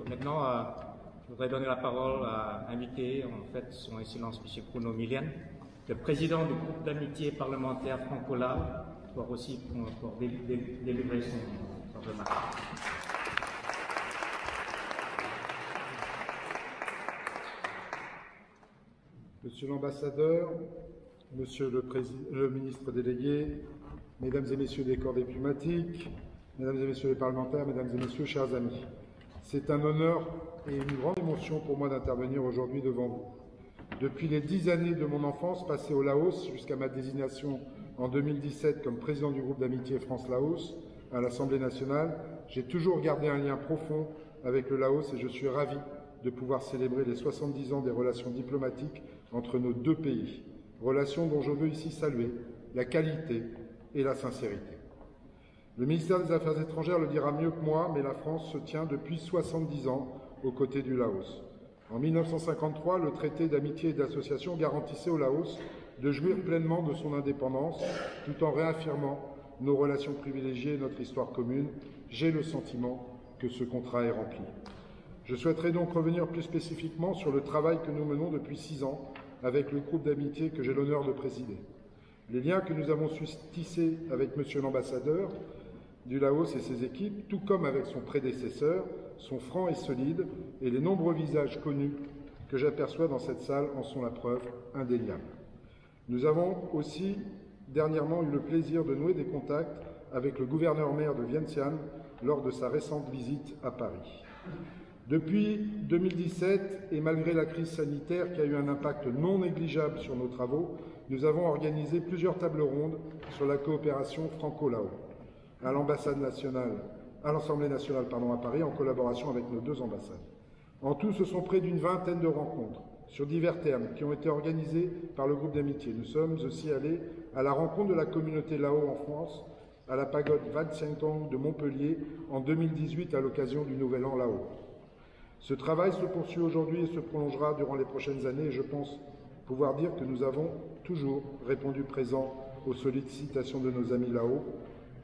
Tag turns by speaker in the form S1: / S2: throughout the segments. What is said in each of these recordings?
S1: Maintenant, je voudrais donner la parole à l'invité, en fait, son Excellence M. Bruno Milian, le président du groupe d'amitié parlementaire franco-lao, pour délivrer son remarque.
S2: Monsieur l'ambassadeur, Monsieur le ministre délégué, Mesdames et Messieurs des corps diplomatiques, Mesdames et Messieurs les parlementaires, Mesdames et Messieurs, chers amis. C'est un honneur et une grande émotion pour moi d'intervenir aujourd'hui devant vous. Depuis les 10 années de mon enfance passée au Laos jusqu'à ma désignation en 2017 comme président du groupe d'amitié France-Laos à l'Assemblée nationale, j'ai toujours gardé un lien profond avec le Laos et je suis ravi de pouvoir célébrer les 70 ans des relations diplomatiques entre nos deux pays. Relations dont je veux ici saluer la qualité et la sincérité. Le ministère des Affaires étrangères le dira mieux que moi, mais la France se tient depuis 70 ans aux côtés du Laos. En 1953, le traité d'amitié et d'association garantissait au Laos de jouir pleinement de son indépendance, tout en réaffirmant nos relations privilégiées et notre histoire commune. J'ai le sentiment que ce contrat est rempli. Je souhaiterais donc revenir plus spécifiquement sur le travail que nous menons depuis 6 ans avec le groupe d'amitié que j'ai l'honneur de présider. Les liens que nous avons su tisser avec Monsieur l'ambassadeur du Laos et ses équipes, tout comme avec son prédécesseur, sont francs et solides, et les nombreux visages connus que j'aperçois dans cette salle en sont la preuve indéniable. Nous avons aussi dernièrement eu le plaisir de nouer des contacts avec le gouverneur-maire de Vientiane lors de sa récente visite à Paris. Depuis 2017, et malgré la crise sanitaire qui a eu un impact non négligeable sur nos travaux, nous avons organisé plusieurs tables rondes sur la coopération franco-lao à l'Assemblée nationale à Paris, en collaboration avec nos 2 ambassades. En tout, ce sont près d'une vingtaine de rencontres sur divers thèmes qui ont été organisés par le groupe d'amitié. Nous sommes aussi allés à la rencontre de la communauté Lao en France, à la pagode Wat Saintong de Montpellier en 2018 à l'occasion du Nouvel An Lao. Ce travail se poursuit aujourd'hui et se prolongera durant les prochaines années et je pense pouvoir dire que nous avons toujours répondu présent aux sollicitations de nos amis Lao,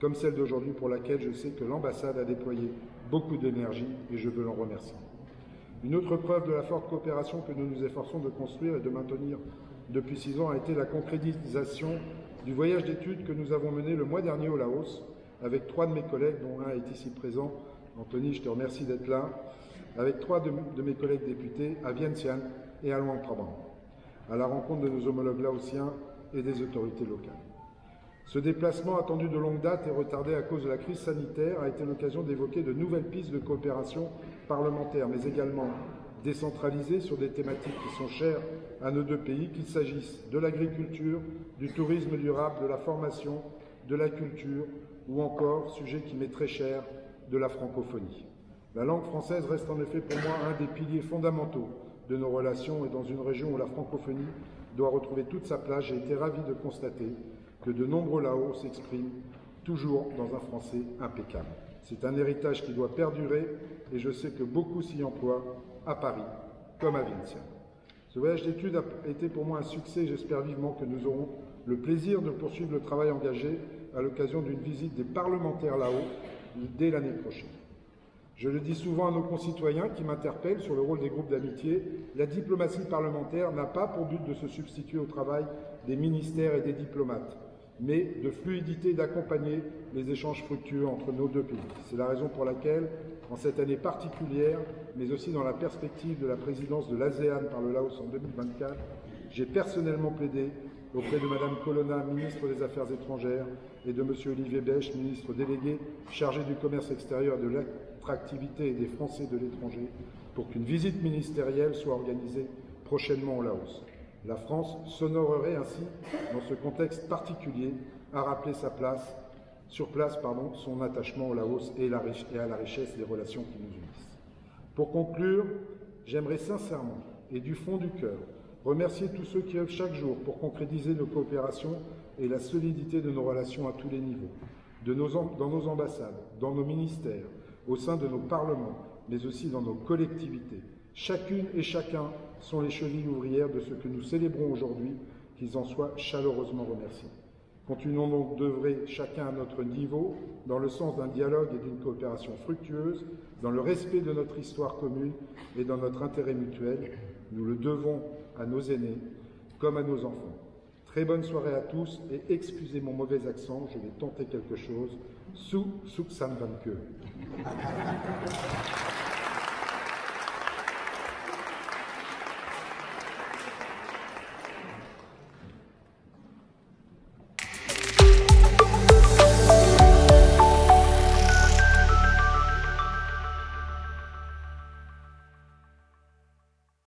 S2: comme celle d'aujourd'hui pour laquelle je sais que l'ambassade a déployé beaucoup d'énergie et je veux l'en remercier. Une autre preuve de la forte coopération que nous nous efforçons de construire et de maintenir depuis 6 ans a été la concrétisation du voyage d'études que nous avons mené le mois dernier au Laos avec 3 de mes collègues, dont un est ici présent. Anthony, je te remercie d'être là. Avec 3 de mes collègues députés à Vientiane et à Luang Prabang, à la rencontre de nos homologues laotiens et des autorités locales. Ce déplacement, attendu de longue date et retardé à cause de la crise sanitaire, a été l'occasion d'évoquer de nouvelles pistes de coopération parlementaire, mais également décentralisées sur des thématiques qui sont chères à nos 2 pays, qu'il s'agisse de l'agriculture, du tourisme durable, de la formation, de la culture ou encore, sujet qui m'est très cher, de la francophonie. La langue française reste en effet pour moi un des piliers fondamentaux de nos relations et dans une région où la francophonie doit retrouver toute sa place, j'ai été ravi de constater que de nombreux Laos s'expriment toujours dans un français impeccable. C'est un héritage qui doit perdurer et je sais que beaucoup s'y emploient à Paris comme à Vientiane. Ce voyage d'études a été pour moi un succès et j'espère vivement que nous aurons le plaisir de poursuivre le travail engagé à l'occasion d'une visite des parlementaires Lao dès l'année prochaine. Je le dis souvent à nos concitoyens qui m'interpellent sur le rôle des groupes d'amitié, la diplomatie parlementaire n'a pas pour but de se substituer au travail des ministères et des diplomates, mais de fluidité et d'accompagner les échanges fructueux entre nos 2 pays. C'est la raison pour laquelle, en cette année particulière, mais aussi dans la perspective de la présidence de l'ASEAN par le Laos en 2024, j'ai personnellement plaidé auprès de Mme Colonna, ministre des Affaires étrangères, et de M. Olivier Bèche, ministre délégué chargé du commerce extérieur et de l'attractivité et des Français de l'étranger, pour qu'une visite ministérielle soit organisée prochainement au Laos. La France s'honorerait ainsi, dans ce contexte particulier, à rappeler sa place sur place son attachement au Laos et à la richesse des relations qui nous unissent. Pour conclure, j'aimerais sincèrement et du fond du cœur remercier tous ceux qui œuvrent chaque jour pour concrétiser nos coopérations et la solidité de nos relations à tous les niveaux, dans nos ambassades, dans nos ministères, au sein de nos parlements, mais aussi dans nos collectivités. Chacune et chacun sont les chevilles ouvrières de ce que nous célébrons aujourd'hui, qu'ils en soient chaleureusement remerciés. Continuons donc d'œuvrer chacun à notre niveau, dans le sens d'un dialogue et d'une coopération fructueuse, dans le respect de notre histoire commune et dans notre intérêt mutuel. Nous le devons à nos aînés comme à nos enfants. Très bonne soirée à tous et excusez mon mauvais accent, je vais tenter quelque chose. Su Suk San Van Keu.